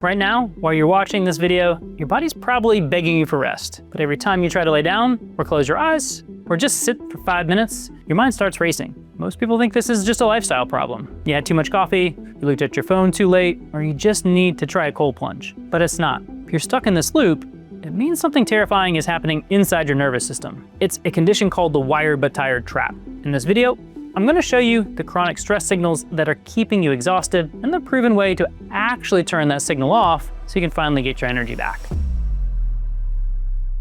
Right now, while you're watching this video, your body's probably begging you for rest. But every time you try to lay down, or close your eyes, or just sit for 5 minutes, your mind starts racing. Most people think this is just a lifestyle problem. You had too much coffee, you looked at your phone too late, or you just need to try a cold plunge. But it's not. If you're stuck in this loop, it means something terrifying is happening inside your nervous system. It's a condition called the wired but tired trap. In this video, I'm going to show you the chronic stress signals that are keeping you exhausted and the proven way to actually turn that signal off so you can finally get your energy back.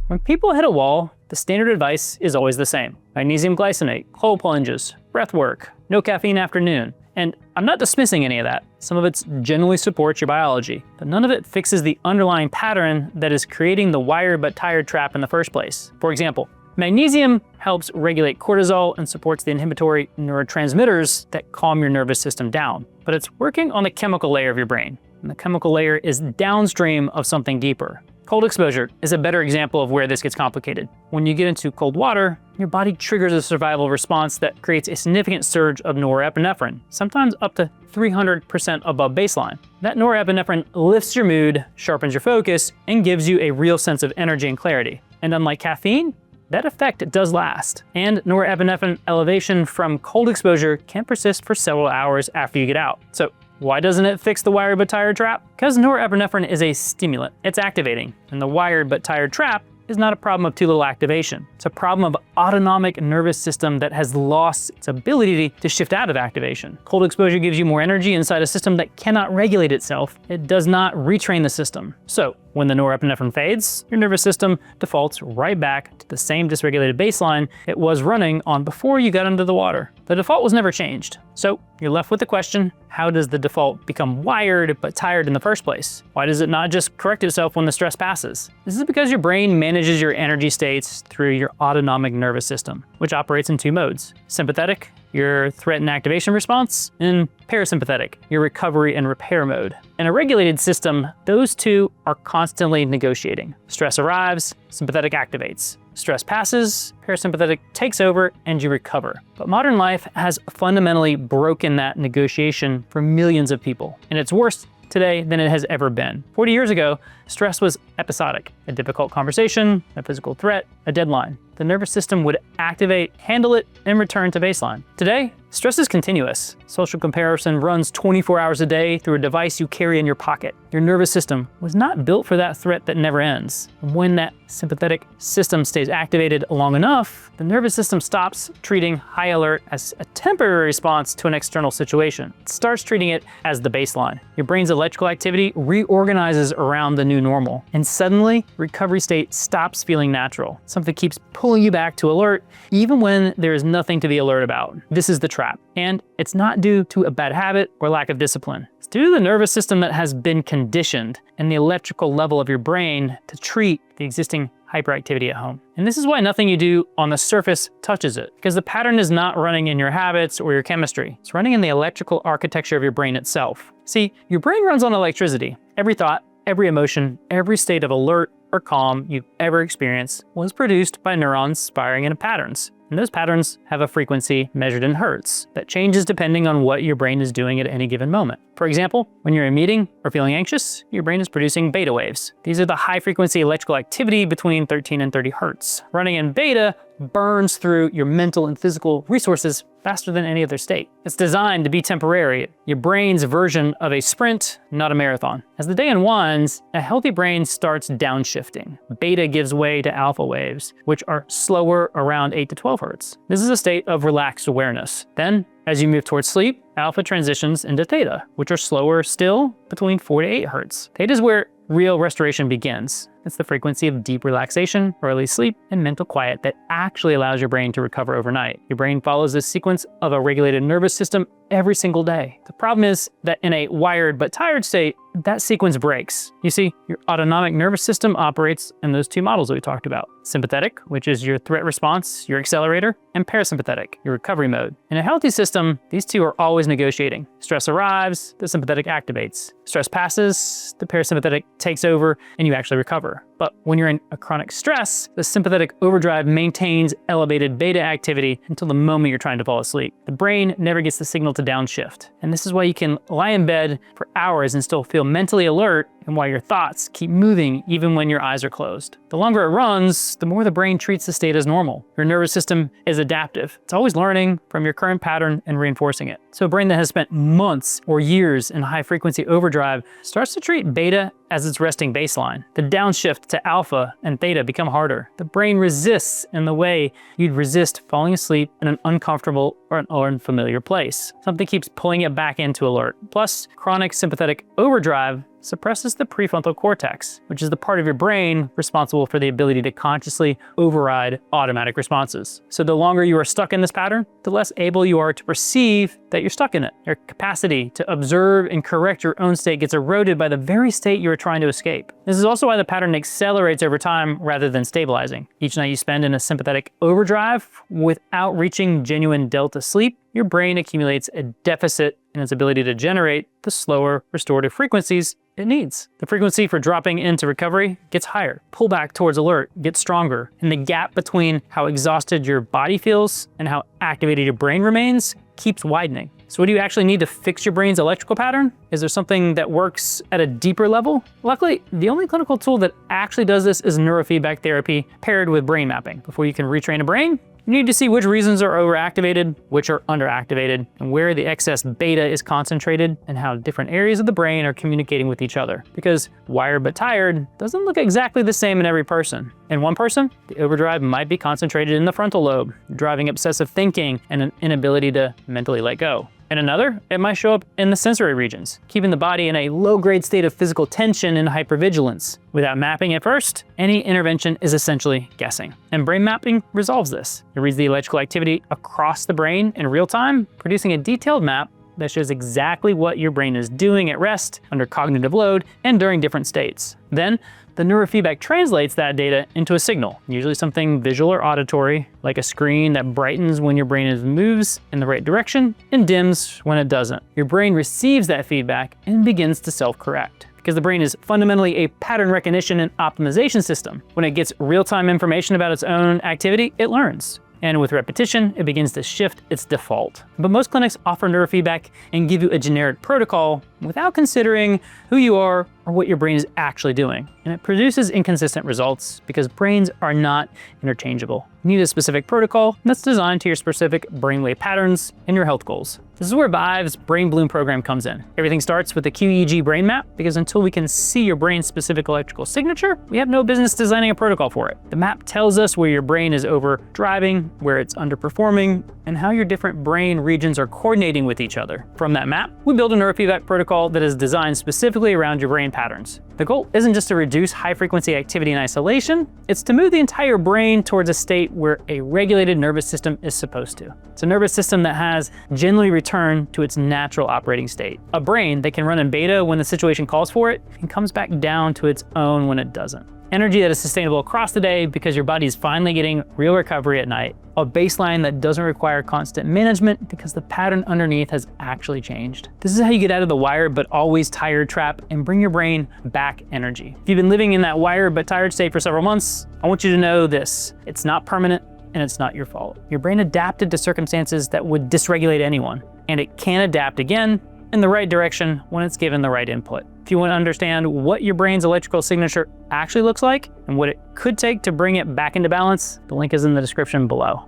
When people hit a wall, the standard advice is always the same. Magnesium glycinate, cold plunges, breath work, no caffeine afternoon. And I'm not dismissing any of that. Some of it generally supports your biology, but none of it fixes the underlying pattern that is creating the wired but tired trap in the first place. For example, magnesium helps regulate cortisol and supports the inhibitory neurotransmitters that calm your nervous system down. But it's working on the chemical layer of your brain, and the chemical layer is downstream of something deeper. Cold exposure is a better example of where this gets complicated. When you get into cold water, your body triggers a survival response that creates a significant surge of norepinephrine, sometimes up to 300% above baseline. That norepinephrine lifts your mood, sharpens your focus, and gives you a real sense of energy and clarity. And unlike caffeine, that effect does last. And norepinephrine elevation from cold exposure can persist for several hours after you get out. So why doesn't it fix the wired but tired trap? Because norepinephrine is a stimulant. It's activating. And the wired but tired trap is not a problem of too little activation. It's a problem of autonomic nervous system that has lost its ability to shift out of activation. Cold exposure gives you more energy inside a system that cannot regulate itself. It does not retrain the system. So when the norepinephrine fades, your nervous system defaults right back to the same dysregulated baseline it was running on before you got into the water. The default was never changed. So you're left with the question, how does the default become wired but tired in the first place? Why does it not just correct itself when the stress passes? This is because your brain manages your energy states through your autonomic nervous system, which operates in two modes: sympathetic, your threat and activation response, and parasympathetic, your recovery and repair mode. In a regulated system, those two are constantly negotiating. Stress arrives, sympathetic activates. Stress passes, parasympathetic takes over, and you recover. But modern life has fundamentally broken that negotiation for millions of people, and it's worse today than it has ever been. 40 years ago, stress was episodic: a difficult conversation, a physical threat, a deadline. The nervous system would activate, handle it, and return to baseline. Today, stress is continuous. Social comparison runs 24 hours a day through a device you carry in your pocket. Your nervous system was not built for that threat that never ends. When that sympathetic system stays activated long enough, the nervous system stops treating high alert as a temporary response to an external situation. It starts treating it as the baseline. Your brain's electrical activity reorganizes around the new normal, and suddenly, recovery state stops feeling natural. Something keeps pulling you back to alert, even when there is nothing to be alert about. This is the trap. And it's not due to a bad habit or lack of discipline. It's due to the nervous system that has been conditioned and the electrical level of your brain to treat the existing hyperactivity at home. And this is why nothing you do on the surface touches it, because the pattern is not running in your habits or your chemistry. It's running in the electrical architecture of your brain itself. See, your brain runs on electricity. Every thought, every emotion, every state of alert or calm you've ever experienced was produced by neurons firing into patterns. And those patterns have a frequency measured in hertz that changes depending on what your brain is doing at any given moment. For example, when you're in a meeting or feeling anxious, your brain is producing beta waves. These are the high frequency electrical activity between 13 and 30 hertz. Running in beta burns through your mental and physical resources faster than any other state. It's designed to be temporary, your brain's version of a sprint, not a marathon. As the day unwinds, a healthy brain starts downshifting. Beta gives way to alpha waves, which are slower, around 8 to 12 hertz. This is a state of relaxed awareness. Then, as you move towards sleep, alpha transitions into theta, which are slower still, between 4 to 8 hertz. Theta is where real restoration begins. It's the frequency of deep relaxation, early sleep, and mental quiet that actually allows your brain to recover overnight. Your brain follows this sequence of a regulated nervous system every single day. The problem is that in a wired but tired state, that sequence breaks. You see, your autonomic nervous system operates in those two models that we talked about: sympathetic, which is your threat response, your accelerator, and parasympathetic, your recovery mode. In a healthy system, these two are always negotiating. Stress arrives, the sympathetic activates. Stress passes, the parasympathetic takes over, and you actually recover. But when you're in a chronic stress, the sympathetic overdrive maintains elevated beta activity until the moment you're trying to fall asleep. The brain never gets the signal to downshift. And this is why you can lie in bed for hours and still feel mentally alert, and why your thoughts keep moving even when your eyes are closed. The longer it runs, the more the brain treats the state as normal. Your nervous system is adaptive. It's always learning from your current pattern and reinforcing it. So a brain that has spent months or years in high frequency overdrive starts to treat beta as its resting baseline. The downshift to alpha and theta become harder. The brain resists in the way you'd resist falling asleep in an uncomfortable or an unfamiliar place. Something keeps pulling it back into alert. Plus, chronic sympathetic overdrive suppresses the prefrontal cortex, which is the part of your brain responsible for the ability to consciously override automatic responses. So the longer you are stuck in this pattern, the less able you are to perceive that you're stuck in it. Your capacity to observe and correct your own state gets eroded by the very state you are trying to escape. This is also why the pattern accelerates over time rather than stabilizing. Each night you spend in a sympathetic overdrive without reaching genuine delta sleep, your brain accumulates a deficit in its ability to generate the slower restorative frequencies it needs. The frequency for dropping into recovery gets higher. Pullback towards alert gets stronger. And the gap between how exhausted your body feels and how activated your brain remains keeps widening. So what do you actually need to fix your brain's electrical pattern? Is there something that works at a deeper level? Luckily, the only clinical tool that actually does this is neurofeedback therapy paired with brain mapping. Before you can retrain a brain, you need to see which regions are overactivated, which are underactivated, and where the excess beta is concentrated, and how different areas of the brain are communicating with each other. Because wired but tired doesn't look exactly the same in every person. In one person, the overdrive might be concentrated in the frontal lobe, driving obsessive thinking and an inability to mentally let go. In another, it might show up in the sensory regions, keeping the body in a low-grade state of physical tension and hypervigilance. Without mapping at first, any intervention is essentially guessing. And brain mapping resolves this. It reads the electrical activity across the brain in real time, producing a detailed map that shows exactly what your brain is doing at rest, under cognitive load, and during different states. Then, the neurofeedback translates that data into a signal, usually something visual or auditory, like a screen that brightens when your brain moves in the right direction and dims when it doesn't. Your brain receives that feedback and begins to self-correct. Because the brain is fundamentally a pattern recognition and optimization system. When it gets real-time information about its own activity, it learns. And with repetition, it begins to shift its default. But most clinics offer neurofeedback and give you a generic protocol without considering who you are or what your brain is actually doing. And it produces inconsistent results because brains are not interchangeable. You need a specific protocol that's designed to your specific brainwave patterns and your health goals. This is where Vive's Brain Bloom program comes in. Everything starts with the QEEG brain map, because until we can see your brain's specific electrical signature, we have no business designing a protocol for it. The map tells us where your brain is overdriving, where it's underperforming, and how your different brain regions are coordinating with each other. From that map, we build a neurofeedback protocol that is designed specifically around your brain patterns. The goal isn't just to reduce high-frequency activity in isolation, it's to move the entire brain towards a state where a regulated nervous system is supposed to. It's a nervous system that has generally returned to its natural operating state. A brain that can run in beta when the situation calls for it and comes back down to its own when it doesn't. Energy that is sustainable across the day because your body is finally getting real recovery at night. A baseline that doesn't require constant management because the pattern underneath has actually changed. This is how you get out of the wired but always tired trap and bring your brain back energy. If you've been living in that wired but tired state for several months, I want you to know this: it's not permanent and it's not your fault. Your brain adapted to circumstances that would dysregulate anyone, and it can adapt again in the right direction when it's given the right input. If you want to understand what your brain's electrical signature actually looks like and what it could take to bring it back into balance, the link is in the description below.